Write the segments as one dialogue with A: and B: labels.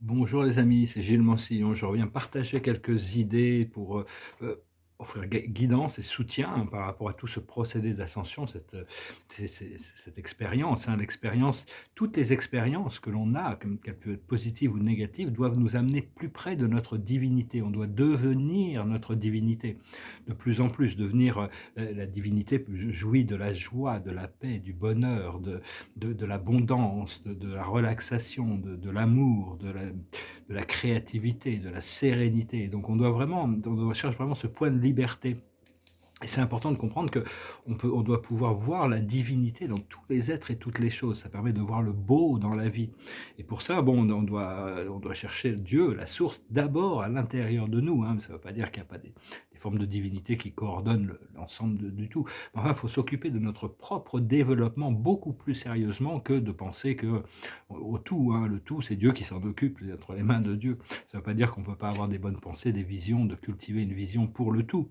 A: Bonjour les amis, c'est Gilles Mansillon. Je reviens partager quelques idées pour offrir guidance et soutien par rapport à tout ce procédé d'ascension, cette expérience. L'expérience, toutes les expériences que l'on a, qu'elles peuvent être positives ou négatives, doivent nous amener plus près de notre divinité. On doit devenir notre divinité de plus en plus, devenir la divinité jouit de la joie, de la paix, du bonheur, de l'abondance, de la relaxation, de l'amour, de la créativité, de la sérénité. Donc on doit chercher vraiment ce point de liberté. Et c'est important de comprendre on doit pouvoir voir la divinité dans tous les êtres et toutes les choses. Ça permet de voir le beau dans la vie. Et pour ça, bon, on doit chercher Dieu, la source, d'abord à l'intérieur de nous. Hein. Ça ne veut pas dire qu'il n'y a pas des formes de divinité qui coordonnent l'ensemble du tout. Mais enfin, il faut s'occuper de notre propre développement beaucoup plus sérieusement que de penser que au tout. Hein. Le tout, c'est Dieu qui s'en occupe, c'est entre les mains de Dieu. Ça ne veut pas dire qu'on ne peut pas avoir des bonnes pensées, des visions, de cultiver une vision pour le tout.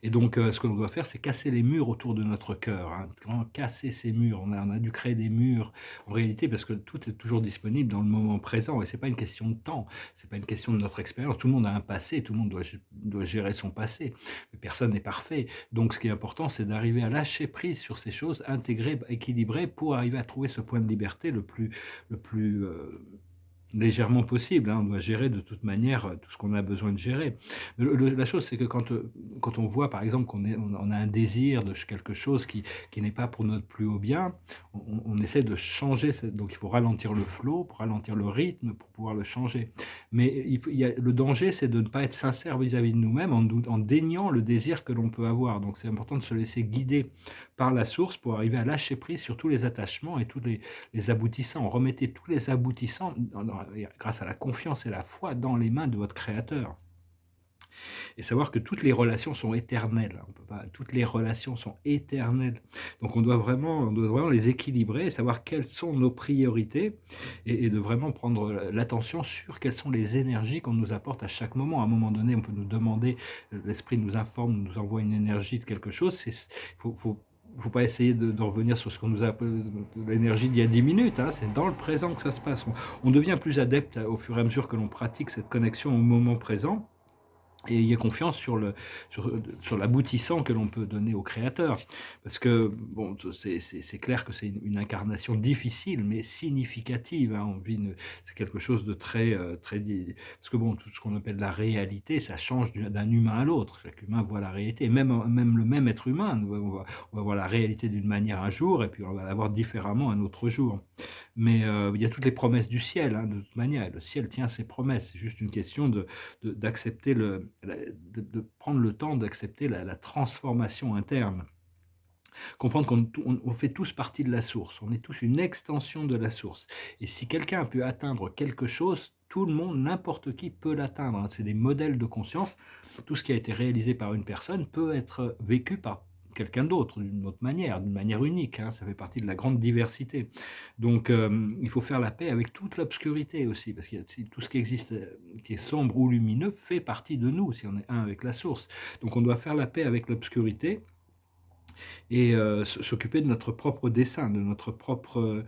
A: Et donc, ce que l'on doit faire, c'est casser les murs autour de notre cœur, hein, vraiment casser ces murs. On a dû créer des murs, en réalité, parce que tout est toujours disponible dans le moment présent et c'est pas une question de temps, c'est pas une question de notre expérience. Tout le monde a un passé, tout le monde doit gérer son passé, mais personne n'est parfait. Donc ce qui est important, c'est d'arriver à lâcher prise sur ces choses, intégrer, équilibrer, pour arriver à trouver ce point de liberté le plus légèrement possible, hein. On doit gérer de toute manière, tout ce qu'on a besoin de gérer. Mais la chose, c'est que quand on voit, par exemple, on a un désir de quelque chose qui n'est pas pour notre plus haut bien, on essaie de changer donc il faut ralentir le flow, pour ralentir le rythme, pour pouvoir le changer. Mais il y a le danger, c'est de ne pas être sincère vis-à-vis de nous-mêmes en déniant le désir que l'on peut avoir. Donc c'est important de se laisser guider par la source pour arriver à lâcher prise sur tous les attachements et tous les aboutissants. Remettez tous les aboutissants grâce à la confiance et la foi dans les mains de votre créateur. Et savoir que toutes les relations sont éternelles. On peut pas, toutes les relations sont éternelles. Donc on doit vraiment les équilibrer et savoir quelles sont nos priorités et de vraiment prendre l'attention sur quelles sont les énergies qu'on nous apporte à chaque moment. À un moment donné, on peut nous demander, l'esprit nous informe, nous envoie une énergie de quelque chose. Faut pas essayer de revenir sur ce qu'on nous a l'énergie d'il y a 10 minutes, hein, c'est dans le présent que ça se passe. On devient plus adepte au fur et à mesure que l'on pratique cette connexion au moment présent et ayez confiance sur l'aboutissant que l'on peut donner au créateur. Parce que, bon, c'est clair que c'est une incarnation difficile, mais significative. Hein. C'est quelque chose de parce que, bon, tout ce qu'on appelle la réalité, ça change d'un humain à l'autre. Chaque humain voit la réalité. Même le même être humain, on va voir la réalité d'une manière un jour, et puis on va la voir différemment un autre jour. Mais il y a toutes les promesses du ciel, hein, de toute manière. Le ciel tient ses promesses. C'est juste une question d'accepter de prendre le temps d'accepter la transformation interne. Comprendre qu'on fait tous partie de la source, on est tous une extension de la source. Et si quelqu'un a pu atteindre quelque chose, tout le monde, n'importe qui peut l'atteindre, hein. C'est des modèles de conscience. Tout ce qui a été réalisé par une personne peut être vécu par quelqu'un d'autre, d'une manière unique, hein. Ça fait partie de la grande diversité. Donc, il faut faire la paix avec toute l'obscurité aussi, parce que tout ce qui existe, qui est sombre ou lumineux, fait partie de nous, si on est un avec la source. Donc on doit faire la paix avec l'obscurité et s'occuper de notre propre dessein, de notre propre,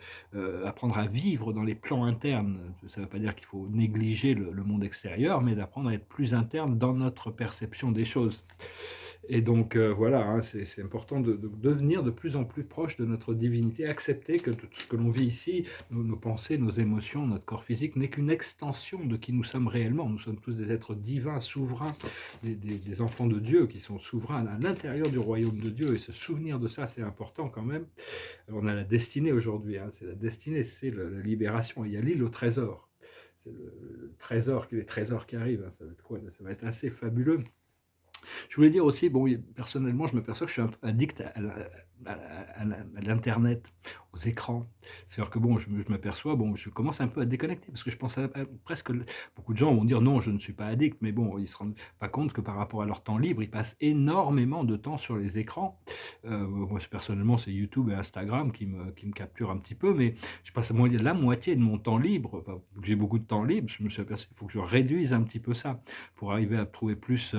A: apprendre à vivre dans les plans internes. Ça ne veut pas dire qu'il faut négliger le monde extérieur, mais d'apprendre à être plus interne dans notre perception des choses. Et donc voilà, hein, c'est important de devenir de plus en plus proche de notre divinité, accepter que tout ce que l'on vit ici, nos pensées, nos émotions, notre corps physique, n'est qu'une extension de qui nous sommes réellement. Nous sommes tous des êtres divins, souverains, des enfants de Dieu qui sont souverains à l'intérieur du royaume de Dieu. Et se souvenir de ça, c'est important quand même. On a la destinée aujourd'hui, hein, c'est la destinée, c'est la libération. Il y a l'île au trésor. C'est le trésor, les trésors qui arrivent, hein, ça va être quoi? Ça va être assez fabuleux. Je voulais dire aussi, bon, personnellement, je m'aperçois que je suis un peu addict à l'internet, aux écrans. C'est-à-dire que bon, je m'aperçois, bon, je commence un peu à déconnecter parce que je pense presque beaucoup de gens vont dire non, je ne suis pas addict, mais bon, ils se rendent pas compte que par rapport à leur temps libre, ils passent énormément de temps sur les écrans. Moi, personnellement, c'est YouTube et Instagram qui me capturent un petit peu, mais je passe la moitié de mon temps libre. Enfin, j'ai beaucoup de temps libre, je me suis aperçu qu'il faut que je réduise un petit peu ça pour arriver à trouver plus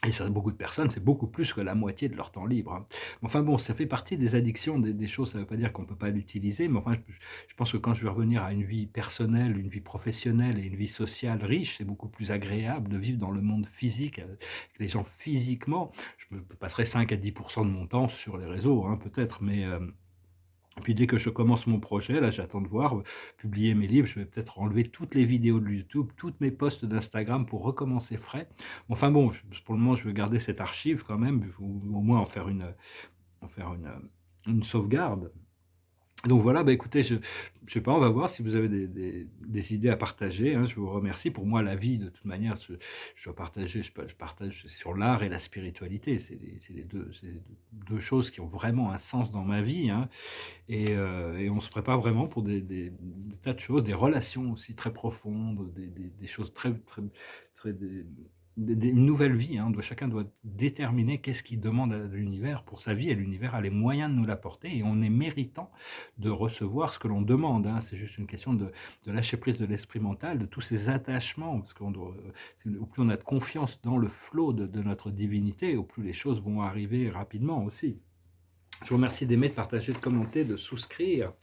A: Et ça, beaucoup de personnes, c'est beaucoup plus que la moitié de leur temps libre, hein. Enfin bon, ça fait partie des addictions, des choses, ça ne veut pas dire qu'on ne peut pas l'utiliser, mais enfin, je pense que quand je vais revenir à une vie personnelle, une vie professionnelle et une vie sociale riche, c'est beaucoup plus agréable de vivre dans le monde physique, avec les gens physiquement. Je me passerai 5 à 10 de mon temps sur les réseaux, hein, peut-être, mais et puis dès que je commence mon projet, là, j'attends de voir, publier mes livres, je vais peut-être enlever toutes les vidéos de YouTube, toutes mes posts d'Instagram pour recommencer frais. Enfin bon, pour le moment, je veux garder cette archive quand même, ou au moins en faire une sauvegarde. Donc voilà, bah, écoutez, je sais pas, on va voir si vous avez des idées à partager, hein. Je vous remercie. Pour moi, la vie, de toute manière, je dois partager, je partage sur l'art et la spiritualité. C'est les 2 choses qui ont vraiment un sens dans ma vie, hein. Et on se prépare vraiment pour des tas de choses, des relations aussi très profondes, des choses très très très une nouvelle vie, hein. Chacun doit déterminer qu'est-ce qu'il demande à l'univers pour sa vie, et l'univers a les moyens de nous l'apporter, et on est méritant de recevoir ce que l'on demande, hein. C'est juste une question de lâcher prise de l'esprit mental, de tous ces attachements, parce qu'on doit, au plus on a de confiance dans le flot de notre divinité, au plus les choses vont arriver rapidement aussi. Je vous remercie d'aimer, de partager, de commenter, de souscrire,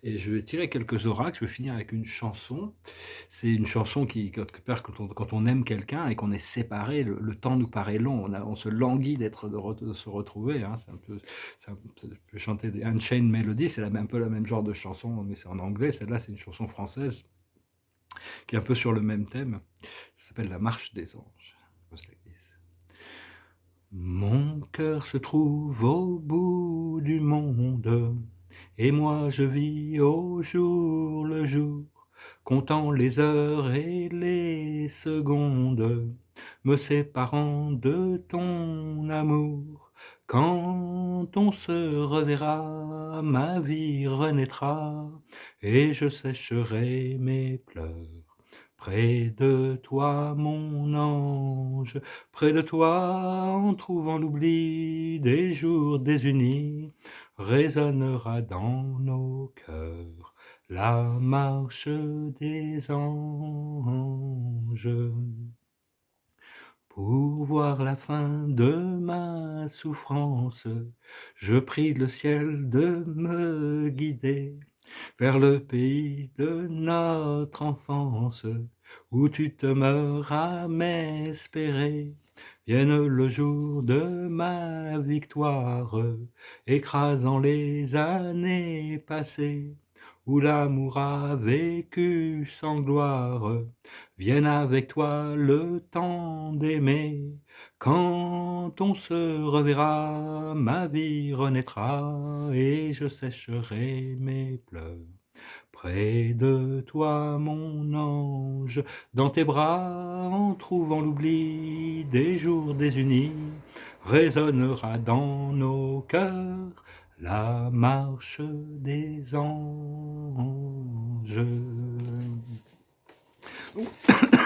A: et je vais tirer quelques oracles. Je vais finir avec une chanson. C'est une chanson qui, quelque part, quand on aime quelqu'un et qu'on est séparé, le temps nous paraît long. On se languit de se retrouver, hein. Je peux chanter des Unchained Melody, c'est un peu le même genre de chanson, mais c'est en anglais. Celle-là, c'est une chanson française qui est un peu sur le même thème. Ça s'appelle La Marche des Anges. Je pose la glisse. Mon cœur se trouve au bout du monde, et moi je vis au jour le jour, comptant les heures et les secondes, me séparant de ton amour. Quand on se reverra, ma vie renaîtra, et je sécherai mes pleurs. Près de toi, mon ange, près de toi, en trouvant l'oubli des jours désunis, résonnera dans nos cœurs la marche des anges. Pour voir la fin de ma souffrance, je prie le ciel de me guider vers le pays de notre enfance, où tu demeuras m'espérer. Vienne le jour de ma victoire, écrasant les années passées, où l'amour a vécu sans gloire. Vienne avec toi le temps d'aimer. Quand on se reverra, ma vie renaîtra, et je sécherai mes pleurs. Près de toi, mon ange, dans tes bras, en trouvant l'oubli des jours désunis, résonnera dans nos cœurs la marche des anges.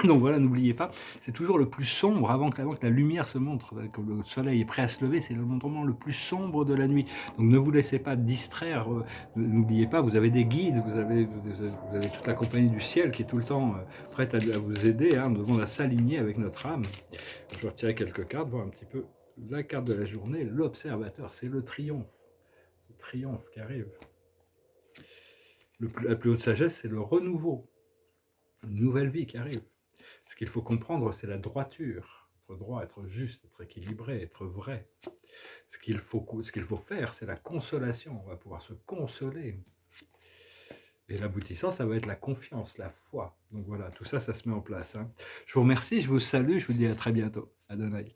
A: Donc voilà, n'oubliez pas, c'est toujours le plus sombre avant que la lumière se montre, que le soleil est prêt à se lever, c'est le moment le plus sombre de la nuit. Donc ne vous laissez pas distraire, n'oubliez pas, vous avez des guides, vous avez toute la compagnie du ciel qui est tout le temps prête à vous aider, hein. Nous devons s'aligner avec notre âme. Je vais retirer quelques cartes, voir un petit peu la carte de la journée. L'observateur, c'est le triomphe. Ce triomphe qui arrive. La plus haute sagesse, c'est le renouveau. Une nouvelle vie qui arrive. Ce qu'il faut comprendre, c'est la droiture. Être droit, être juste, être équilibré, être vrai. Ce qu'il faut faire, c'est la consolation. On va pouvoir se consoler. Et l'aboutissant, ça va être la confiance, la foi. Donc voilà, tout ça, ça se met en place, hein. Je vous remercie, je vous salue, je vous dis à très bientôt. Adonai.